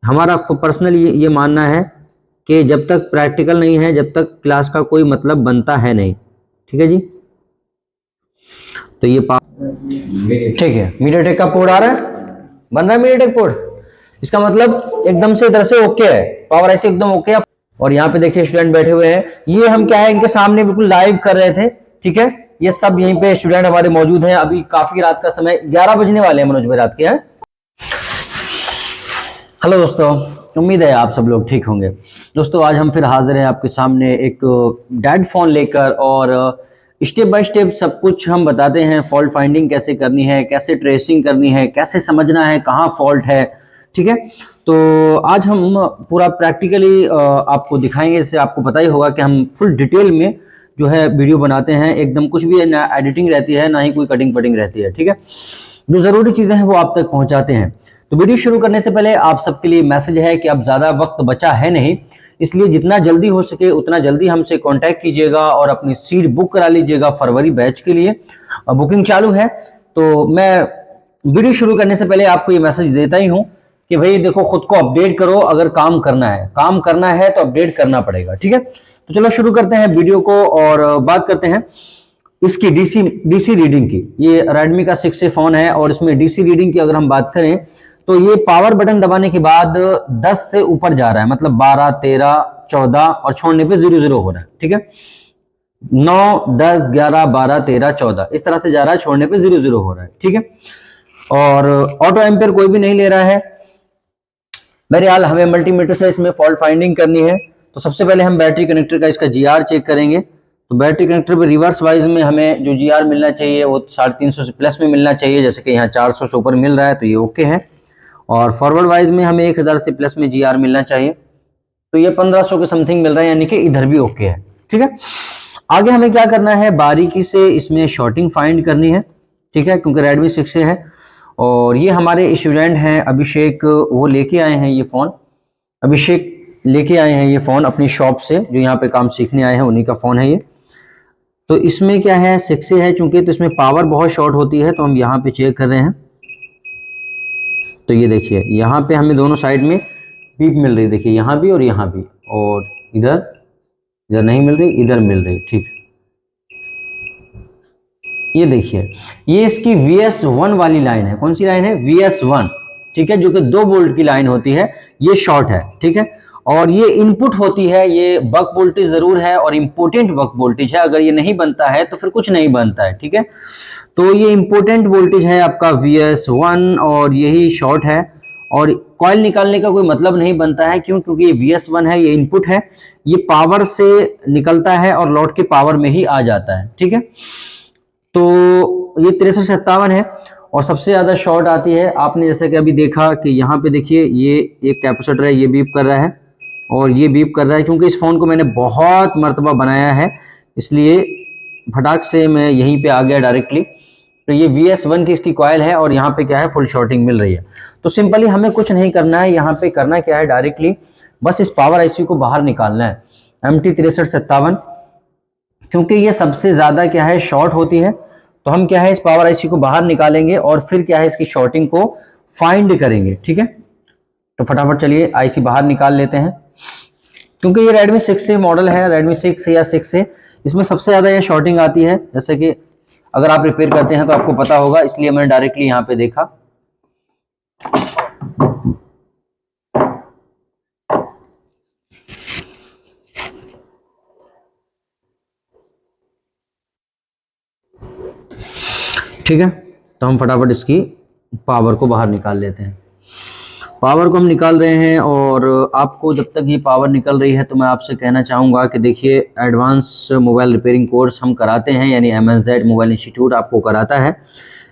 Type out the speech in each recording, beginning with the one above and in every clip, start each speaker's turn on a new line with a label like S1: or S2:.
S1: हमारा पर्सनल ये मानना है कि जब तक प्रैक्टिकल नहीं है, जब तक क्लास का कोई मतलब बनता है नहीं। ठीक है जी, तो ये ठीक है। मीडियाटेक का पोर्ट आ रहा है, बन रहा है मीडियाटेक पोर्ट, इसका मतलब एकदम से इधर से ओके है, पावर ऐसे एकदम ओके है। और यहाँ पे देखिए स्टूडेंट बैठे हुए हैं, ये हम क्या है इनके सामने बिल्कुल लाइव कर रहे थे। ठीक है, ये सब यहीं पे स्टूडेंट हमारे मौजूद हैं। अभी काफी रात का समय, 11 बजने वाले हैं मनोज भाई रात के हैं। हेलो दोस्तों, उम्मीद है आप सब लोग ठीक होंगे। दोस्तों आज हम फिर हाजिर हैं आपके सामने एक डेड फोन लेकर, और स्टेप बाय स्टेप सब कुछ हम बताते हैं। फॉल्ट फाइंडिंग कैसे करनी है, कैसे ट्रेसिंग करनी है, कैसे समझना है कहाँ फॉल्ट है। ठीक है, तो आज हम पूरा प्रैक्टिकली आपको दिखाएंगे। इससे आपको पता ही होगा कि हम फुल डिटेल में जो है वीडियो बनाते हैं, एकदम कुछ भी ना एडिटिंग रहती है ना ही कोई कटिंग पटिंग रहती है। ठीक है, जो जरूरी चीजें हैं वो आप तक पहुंचाते हैं। तो वीडियो शुरू करने से पहले आप सबके लिए मैसेज है कि अब ज्यादा वक्त बचा है नहीं, इसलिए जितना जल्दी हो सके उतना जल्दी हमसे कांटेक्ट कीजिएगा और अपनी सीट बुक करा लीजिएगा फरवरी बैच के लिए। बुकिंग चालू है। तो मैं वीडियो शुरू करने से पहले आपको ये मैसेज देता ही हूं कि भाई देखो, खुद को अपडेट करो। अगर काम करना है तो अपडेट करना पड़ेगा। ठीक है, तो चलो शुरू करते हैं वीडियो को और बात करते हैं इसकी डीसी रीडिंग की। ये रेडमी का 6A फोन है और इसमें डीसी रीडिंग की अगर हम बात करें तो ये पावर बटन दबाने के बाद 10 से ऊपर जा रहा है, मतलब 12, 13, 14 और छोड़ने पे 00 हो रहा है। ठीक है, 9, 10, 11, 12, 13, 14 इस तरह से जा रहा है, छोड़ने पे 00 हो रहा है। ठीक है, और ऑटो एम्पेयर कोई भी नहीं ले रहा है। बहरहाल हमें मल्टीमीटर से इसमें फॉल्ट फाइंडिंग करनी है। तो सबसे पहले हम बैटरी कनेक्टर का इसका जीआर चेक करेंगे। तो बैटरी कनेक्टर पे रिवर्स वाइज में हमें जो जीआर मिलना चाहिए वो 350 से प्लस में मिलना चाहिए, जैसे कि यहाँ 400 से ऊपर मिल रहा है तो ये ओके है। और फॉरवर्ड वाइज में हमें 1000 से प्लस में जीआर मिलना चाहिए, तो ये 1500 के समथिंग मिल रहा है, यानी कि इधर भी ओके है। ठीक है, आगे हमें क्या करना है, बारीकी से इसमें शॉर्टिंग फाइंड करनी है। ठीक है, क्योंकि रेडमी 6A है और ये हमारे स्टूडेंट हैं अभिषेक, वो लेके आए हैं ये फोन। अभिषेक लेके आए हैं ये फोन अपनी शॉप से, जो यहाँ पे काम सीखने आए हैं उन्हीं का फोन है ये। तो इसमें क्या है, 6A है चूंकि, तो इसमें पावर बहुत शॉर्ट होती है। तो हम यहाँ पे चेक कर रहे हैं, तो ये देखिए यहाँ पे हमें दोनों साइड में बीप मिल रही, देखिए यहाँ भी और यहाँ भी, और इधर इधर नहीं मिल रही, इधर मिल रही। ठीक, ये देखिए ये इसकी VS1 वाली लाइन है। कौन सी लाइन है, VS1। ठीक है, जो कि 2 वोल्ट की लाइन होती है, ये शॉर्ट है। ठीक है, और ये इनपुट होती है, ये बक वोल्टेज जरूर है और इंपोर्टेंट बक वोल्टेज है। अगर ये नहीं बनता है तो फिर कुछ नहीं बनता है। ठीक है, तो ये इंपोर्टेंट वोल्टेज है आपका VS1 और यही शॉर्ट है। और कॉइल निकालने का कोई मतलब नहीं बनता है, क्यों, क्योंकि ये VS1 है, ये इनपुट है, ये पावर से निकलता है और लौट के पावर में ही आ जाता है। ठीक है, तो ये 6357 है और सबसे ज्यादा शॉर्ट आती है। आपने जैसे कि अभी देखा कि यहाँ पे देखिए ये एक कैपेसिटर है, ये बीप कर रहा है और ये बीप कर रहा है, क्योंकि इस फोन को मैंने बहुत मर्तबा बनाया है, इसलिए फटाक से मैं यहीं पे आ गया डायरेक्टली। तो ये VS1 की इसकी कॉइल है और यहाँ पे क्या है, फुल शॉर्टिंग मिल रही है। तो सिंपली हमें कुछ नहीं करना है, यहाँ पे करना क्या है, डायरेक्टली बस इस पावर आईसी को बाहर निकालना है, MT6357, क्योंकि ये सबसे ज्यादा क्या है, शॉर्ट होती है। तो हम क्या है, इस पावर आईसी को बाहर निकालेंगे और फिर क्या है, इसकी शॉर्टिंग को फाइंड करेंगे। ठीक है, तो फटाफट चलिए आईसी बाहर निकाल लेते हैं। क्योंकि ये रेडमी 6A मॉडल है, रेडमी 6 या 6A, इसमें सबसे ज्यादा ये शॉर्टिंग आती है। जैसे कि अगर आप रिपेयर करते हैं तो आपको पता होगा, इसलिए मैंने डायरेक्टली यहाँ पे देखा। ठीक है, तो हम फटाफट इसकी पावर को बाहर निकाल लेते हैं। पावर को हम निकाल रहे हैं और आपको जब तक ये पावर निकल रही है तो मैं आपसे कहना चाहूँगा कि देखिए, एडवांस मोबाइल रिपेयरिंग कोर्स हम कराते हैं, यानी MNZ मोबाइल इंस्टीट्यूट आपको कराता है।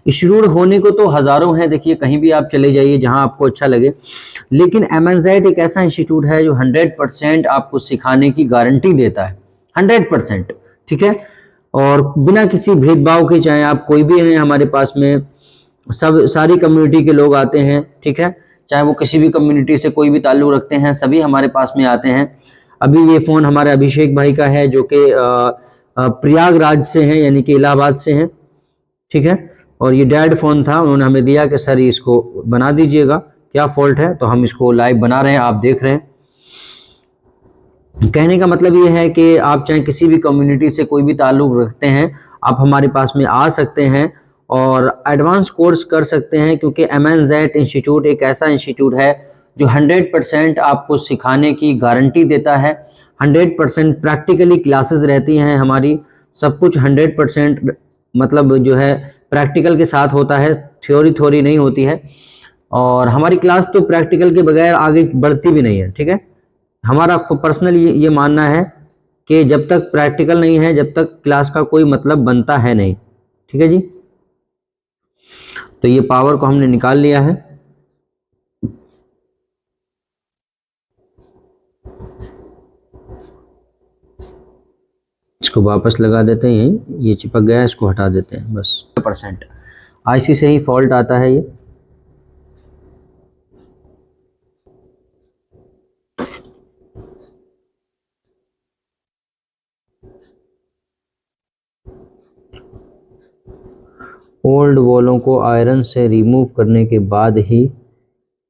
S1: इंस्टीट्यूट होने को तो हज़ारों हैं, देखिए कहीं भी आप चले जाइए जहां आपको अच्छा लगे, लेकिन MNZ एक ऐसा इंस्टीट्यूट है जो 100% आपको सिखाने की गारंटी देता है, 100%। ठीक है, और बिना किसी भेदभाव के, चाहे आप कोई भी हैं हमारे पास में, सब सारी कम्युनिटी के लोग आते हैं। ठीक है, चाहे वो किसी भी कम्युनिटी से कोई भी ताल्लुक रखते हैं, सभी हमारे पास में आते हैं। अभी ये फ़ोन हमारे अभिषेक भाई का है, जो कि प्रयागराज से हैं, यानी कि इलाहाबाद से हैं। ठीक है, और ये डैड फ़ोन था, उन्होंने हमें दिया कि सर इसको बना दीजिएगा, क्या फॉल्ट है, तो हम इसको लाइव बना रहे हैं, आप देख रहे हैं। कहने का मतलब ये है कि आप चाहे किसी भी कम्युनिटी से कोई भी ताल्लुक रखते हैं, आप हमारे पास में आ सकते हैं और एडवांस कोर्स कर सकते हैं, क्योंकि MNZ इंस्टीट्यूट एक ऐसा इंस्टीट्यूट है जो 100% आपको सिखाने की गारंटी देता है। 100% प्रैक्टिकली क्लासेस रहती हैं हमारी, सब कुछ 100% मतलब जो है प्रैक्टिकल के साथ होता है, थ्योरी थ्योरी नहीं होती है। और हमारी क्लास तो प्रैक्टिकल के बगैर आगे बढ़ती भी नहीं है, ठीक है। हमारा पर्सनल ये मानना है कि जब तक प्रैक्टिकल नहीं है, जब तक क्लास का कोई मतलब बनता है नहीं, ठीक है जी। तो ये पावर को हमने निकाल लिया है। इसको वापस लगा देते हैं, यही ये चिपक गया है, इसको हटा देते हैं बस। % IC से ही फॉल्ट आता है ये। ओल्ड वॉलों को आयरन से रिमूव करने के बाद ही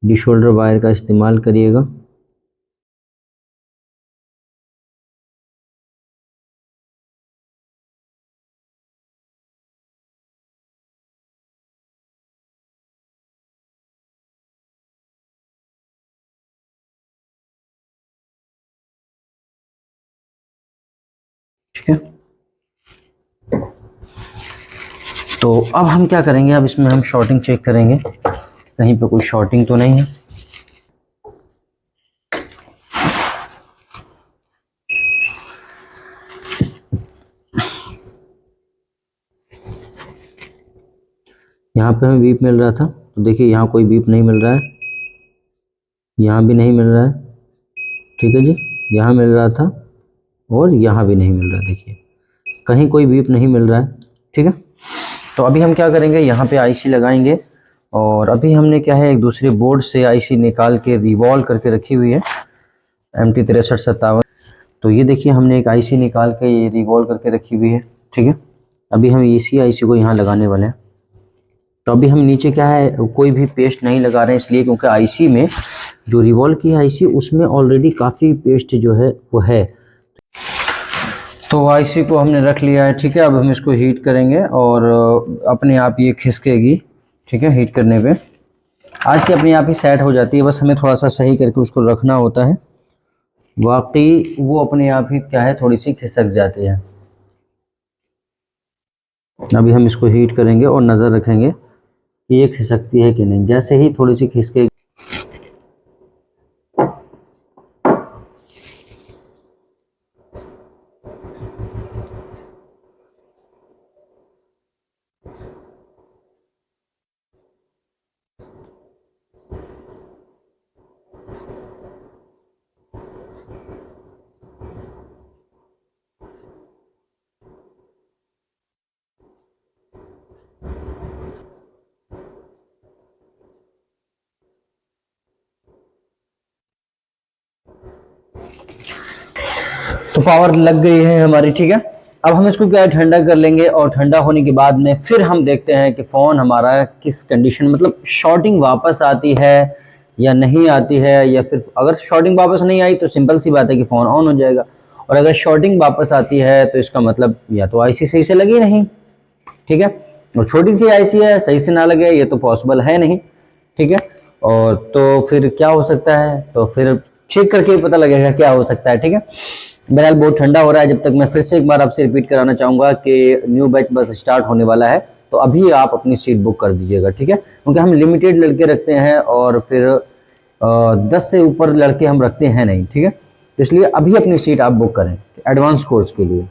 S1: डिशोल्डर वायर का इस्तेमाल करिएगा। ठीक है, तो अब हम क्या करेंगे, अब इसमें हम शॉर्टिंग चेक करेंगे, कहीं पे कोई शॉर्टिंग तो नहीं है। यहाँ पे हमें बीप मिल रहा था, तो देखिए यहाँ कोई बीप नहीं मिल रहा है, यहाँ भी नहीं मिल रहा है, ठीक है जी। यहाँ मिल रहा था और यहाँ भी नहीं मिल रहा, देखिए कहीं कोई बीप नहीं मिल रहा है, ठीक है। तो अभी हम क्या करेंगे, यहाँ पे IC लगाएंगे, और अभी हमने क्या है एक दूसरे बोर्ड से IC निकाल के रिवॉल्व करके रखी हुई है, MT 6357। तो ये देखिए हमने एक IC निकाल के ये रिवॉल्व करके रखी हुई है, ठीक है। अभी हम इसी IC को यहाँ लगाने वाले हैं। तो अभी हम नीचे क्या है कोई भी पेस्ट नहीं लगा रहे हैं, इसलिए क्योंकि IC में जो रिवॉल्व की IC उसमें ऑलरेडी काफ़ी पेस्ट जो है वो है। तो IC को हमने रख लिया है, ठीक है। अब हम इसको हीट करेंगे और अपने आप ये खिसकेगी, ठीक है। हीट करने पे IC अपने आप ही सेट हो जाती है, बस हमें थोड़ा सा सही करके उसको रखना होता है। वाकई वो अपने आप ही क्या है थोड़ी सी खिसक जाती है। अभी हम इसको हीट करेंगे और नज़र रखेंगे कि ये खिसकती है कि नहीं। जैसे ही थोड़ी सी खिसके, तो पावर लग गई है हमारी, ठीक है। अब हम इसको क्या है ठंडा कर लेंगे, और ठंडा होने के बाद में फिर हम देखते हैं कि फ़ोन हमारा किस कंडीशन, मतलब शॉर्टिंग वापस आती है या नहीं आती है। या फिर अगर शॉर्टिंग वापस नहीं आई तो सिंपल सी बात है कि फ़ोन ऑन हो जाएगा, और अगर शॉर्टिंग वापस आती है तो इसका मतलब या तो IC सही से लगी नहीं, ठीक है। और छोटी सी IC है, सही से ना लगे ये तो पॉसिबल है नहीं, ठीक है। और तो फिर क्या हो सकता है, तो फिर चेक करके पता लगेगा क्या हो सकता है, ठीक है। बहरहाल बहुत ठंडा हो रहा है, जब तक मैं फिर से एक बार आपसे रिपीट कराना चाहूँगा कि न्यू बैच बस स्टार्ट होने वाला है, तो अभी आप अपनी सीट बुक कर दीजिएगा, ठीक है। क्योंकि हम लिमिटेड लड़के रखते हैं और फिर 10 से ऊपर लड़के हम रखते हैं नहीं, ठीक है। तो इसलिए अभी अपनी सीट आप बुक करें एडवांस कोर्स के लिए।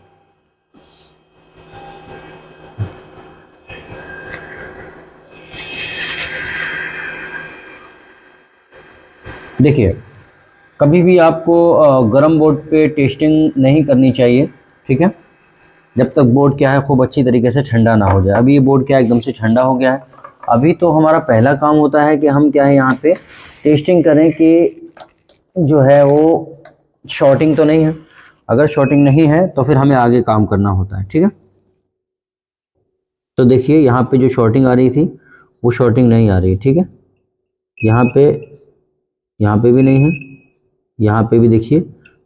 S1: देखिए कभी भी आपको गर्म बोर्ड पे टेस्टिंग नहीं करनी चाहिए, ठीक है, जब तक बोर्ड क्या है खूब अच्छी तरीके से ठंडा ना हो जाए। अभी ये बोर्ड क्या है एकदम से ठंडा हो गया है। अभी तो हमारा पहला काम होता है कि हम क्या है यहाँ पे टेस्टिंग करें कि जो है वो शॉर्टिंग तो नहीं है। अगर शॉर्टिंग नहीं है तो फिर हमें आगे काम करना होता है, ठीक है। तो देखिए यहाँ पे जो शॉर्टिंग आ रही थी वो शॉर्टिंग नहीं आ रही, ठीक है। यहाँ पे, यहाँ पे भी नहीं है, यहाँ पे भी देखिए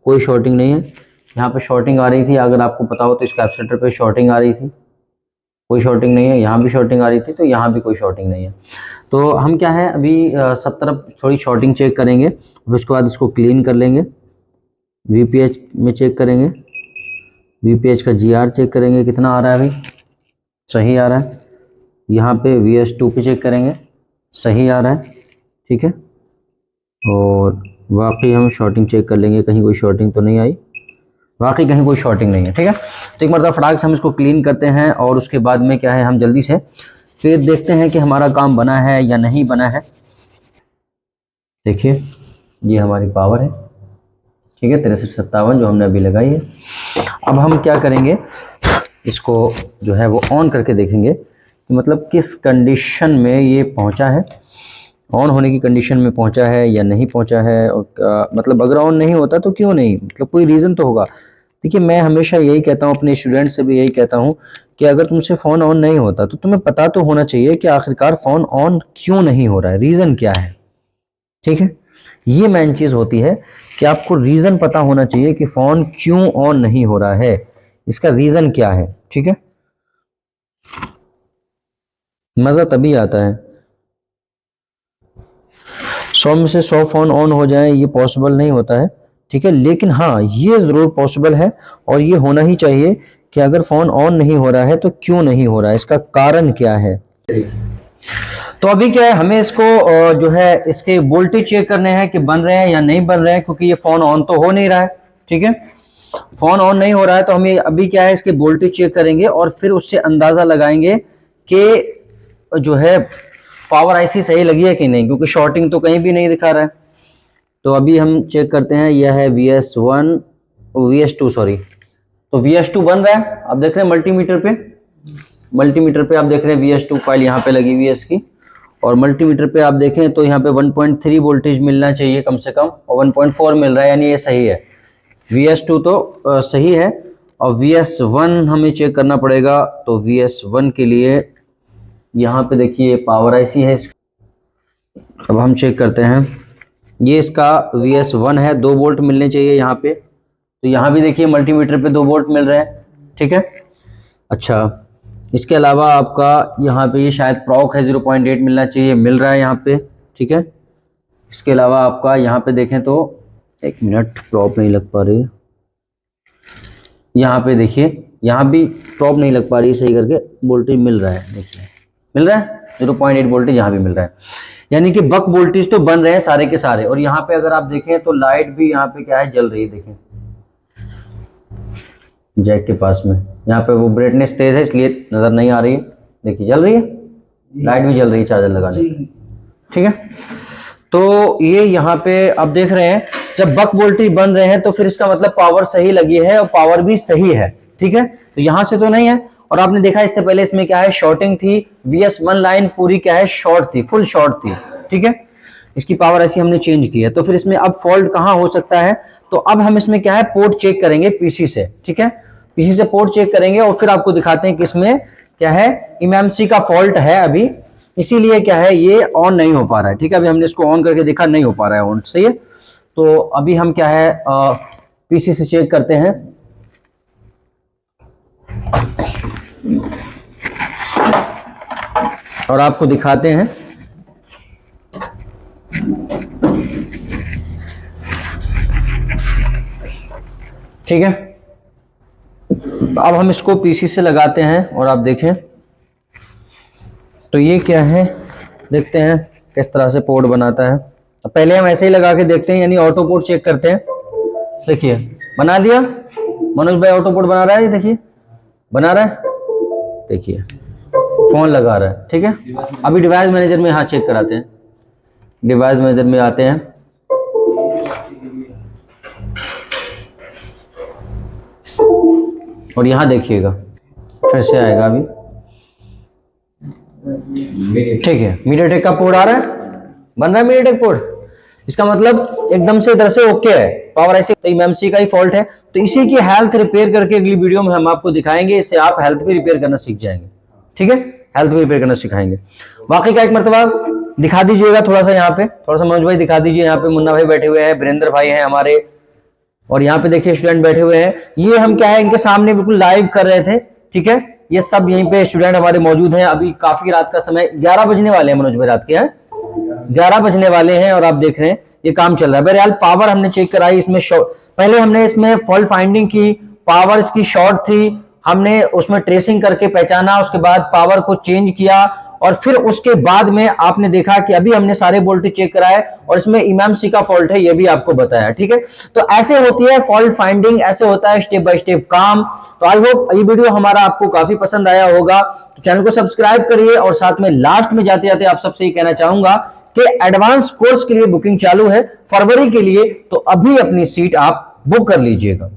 S1: कोई शॉर्टिंग नहीं है। यहाँ पे शॉर्टिंग आ रही थी, अगर आपको पता हो तो इस कैपेसिटर पे शॉर्टिंग आ रही थी, कोई शॉर्टिंग नहीं है। यहाँ भी शॉर्टिंग आ रही थी, तो यहाँ भी कोई शॉर्टिंग नहीं है। तो हम क्या है अभी सब तरफ थोड़ी शॉर्टिंग चेक करेंगे, फिर उसके बाद इसको क्लीन कर लेंगे। वीपीएच में चेक करेंगे, वीपीएच का जीआर चेक करेंगे कितना आ रहा है, अभी सही आ रहा है। यहाँ पे VS2 पे चेक करेंगे, सही आ रहा है, ठीक है। और वाकई हम शॉर्टिंग चेक कर लेंगे, कहीं कोई शॉर्टिंग तो नहीं आई, वाकई कहीं कोई शॉर्टिंग नहीं है, ठीक है। तो एक मरतबा फटाक से हम इसको क्लीन करते हैं और उसके बाद में क्या है हम जल्दी से फिर देखते हैं कि हमारा काम बना है या नहीं बना है। देखिए ये हमारी पावर है, ठीक है, 6357 जो हमने अभी लगाई है। अब हम क्या करेंगे, इसको जो है वो ऑन करके देखेंगे कि मतलब किस कंडीशन में ये पहुंचा है, ऑन होने की कंडीशन में पहुंचा है या नहीं पहुंचा है। और मतलब अगर ऑन नहीं होता तो क्यों नहीं, मतलब कोई रीज़न तो होगा। देखिए मैं हमेशा यही कहता हूँ, अपने स्टूडेंट से भी यही कहता हूँ कि अगर तुमसे फ़ोन ऑन नहीं होता तो तुम्हें पता तो होना चाहिए कि आखिरकार फ़ोन ऑन क्यों नहीं हो रहा है, रीज़न क्या है, ठीक है। ये मेन चीज़ होती है कि आपको रीज़न पता होना चाहिए कि फ़ोन क्यों ऑन नहीं हो रहा है, इसका रीज़न क्या है, ठीक है। मज़ा तभी आता है, 100 में से 100 फ़ोन ऑन हो जाए ये पॉसिबल नहीं होता है, ठीक है। लेकिन हाँ ये ज़रूर पॉसिबल है और ये होना ही चाहिए कि अगर फ़ोन ऑन नहीं हो रहा है तो क्यों नहीं हो रहा है, इसका कारण क्या है। तो अभी क्या है हमें इसको जो है इसके वोल्टेज चेक करने हैं कि बन रहे हैं या नहीं बन रहे हैं, क्योंकि ये फ़ोन ऑन तो हो नहीं रहा है, ठीक है। फ़ोन ऑन नहीं हो रहा है तो हमें अभी क्या है इसके वोल्टेज चेक करेंगे और फिर उससे अंदाज़ा लगाएंगे कि जो है पावर आईसी सही लगी है कि नहीं, क्योंकि शॉर्टिंग तो कहीं भी नहीं दिखा रहा है। तो अभी हम चेक करते हैं, यह है VS2 सॉरी। तो VS2 बन रहा है, आप देख रहे हैं मल्टीमीटर पे, मल्टीमीटर पे आप देख रहे हैं VS2 कॉइल यहाँ पे लगी हुई है इसकी, और मल्टीमीटर पे आप देखें तो यहाँ पे 1.3 वोल्टेज मिलना चाहिए कम से कम, और 1.4 मिल रहा है, यानी ये सही है। VS2 तो सही है। और VS1 हमें चेक करना पड़ेगा, तो VS1 के लिए यहाँ पे देखिए पावर आईसी है। अब हम चेक करते हैं, ये इसका VS1 है, 2 वोल्ट मिलने चाहिए यहाँ पे, तो यहाँ भी देखिए मल्टीमीटर पे 2 वोल्ट मिल रहे हैं, ठीक है। अच्छा इसके अलावा आपका यहाँ पे ये शायद प्रॉक है, 0.8 मिलना चाहिए, मिल रहा है यहाँ पे, ठीक है। इसके अलावा आपका यहाँ पे देखें तो, एक मिनट प्रॉप नहीं लग पा रही है, यहाँ पे देखिए यहाँ भी प्रॉप नहीं लग पा रही है, सही करके वोल्टेज मिल रहा है, देखिए मिल रहा है 0.8 वोल्टेज यहाँ भी मिल रहा है, यानी कि बक वोल्टेज तो बन रहे हैं सारे के सारे। और यहाँ पे अगर आप देखें तो लाइट भी यहाँ पे क्या है जल रही है, देखें जैक के पास में, यहाँ पे वो ब्राइटनेस तेज है इसलिए नजर नहीं आ रही है, देखिए जल रही है, लाइट भी जल रही है चार्जर लगाने, ठीक है। तो ये यहाँ पे आप देख रहे हैं जब बक वोल्टेज बन रहे हैं तो फिर इसका मतलब पावर सही लगी है और पावर भी सही है, ठीक है। तो यहां से तो नहीं है, और आपने देखा इससे पहले इसमें क्या है शॉर्टिंग थी, VS1 लाइन पूरी क्या है शॉर्ट थी, फुल शॉर्ट थी, ठीक है। इसकी पावर ऐसी हमने चेंज की है, तो फिर इसमें अब फॉल्ट कहां हो सकता है, तो अब हम इसमें क्या है पोर्ट चेक करेंगे पीसी से, ठीक है। पीसी से पोर्ट चेक करेंगे और फिर आपको दिखाते हैं कि इसमें क्या है एमएमसी का फॉल्ट है अभी, इसीलिए क्या है ये ऑन नहीं हो पा रहा है, ठीक है। अभी हमने इसको ऑन करके देखा, नहीं हो पा रहा है ऑन, सही है। तो अभी हम क्या है पीसी से चेक करते हैं, और आपको दिखाते हैं। ठीक है, अब हम इसको पीसी से लगाते हैं और आप देखें तो ये क्या है, देखते हैं किस तरह से पोर्ट बनाता है। पहले हम ऐसे ही लगा के देखते हैं, यानी ऑटो पोर्ट चेक करते हैं। देखिए बना दिया, मनोज भाई ऑटो पोर्ट बना रहा है, ये देखिए बना रहा है, देखिए फोन लगा रहा है, ठीक है। अभी डिवाइस मैनेजर में यहाँ चेक कराते हैं, डिवाइस मैनेजर में आते हैं, और यहाँ देखिएगा फिर से आएगा अभी, ठीक है। मीडियाटेक का पोर्ट आ रहा है, बन रहा है मीडियाटेक पोर्ट, इसका मतलब एकदम से इधर से ओके है, पावर ऐसे तो एमएमसी का ही फॉल्ट है। तो इसी की हेल्थ रिपेयर करके अगली वीडियो में हम आपको दिखाएंगे, इससे आप हेल्थ भी रिपेयर करना सीख जाएंगे, ठीक है। हेल्थ भी रिपेयर करना सिखाएंगे। बाकी का एक मरतबा दिखा दीजिएगा थोड़ा सा, यहाँ पे थोड़ा सा मनोज भाई दिखा दीजिए। यहाँ पे मुन्ना भाई बैठे हुए हैं, वीरेंद्र भाई हैं हमारे, और यहाँ पे देखिए स्टूडेंट बैठे हुए हैं। ये हम क्या है इनके सामने बिल्कुल लाइव कर रहे थे, ठीक है। ये सब यहीं पे स्टूडेंट हमारे मौजूद हैं। अभी काफी रात का समय, 11 बजने वाले हैं मनोज भाई, रात के हैं 11 बजने वाले हैं, और आप देख रहे हैं ये काम चल रहा है। बहरहाल पावर हमने चेक कराई इसमें, पहले हमने इसमें फॉल्ट फाइंडिंग की, पावर इसकी शॉर्ट थी, हमने उसमें ट्रेसिंग करके पहचाना, उसके बाद पावर को चेंज किया, और फिर उसके बाद में आपने देखा कि अभी हमने सारे वोल्टेज चेक कराए और इसमें इमामसी का फॉल्ट है, ये भी आपको बताया, ठीक है। तो ऐसे होती है फॉल्ट फाइंडिंग, ऐसे होता है स्टेप बाय स्टेप काम। तो आई होप ये वीडियो हमारा आपको काफी पसंद आया होगा। तो चैनल को सब्सक्राइब करिए, और साथ में लास्ट में जाते जाते आप सबसे ये कहना चाहूंगा कि एडवांस कोर्स के लिए बुकिंग चालू है फरवरी के लिए, तो अभी अपनी सीट आप बुक कर लीजिएगा।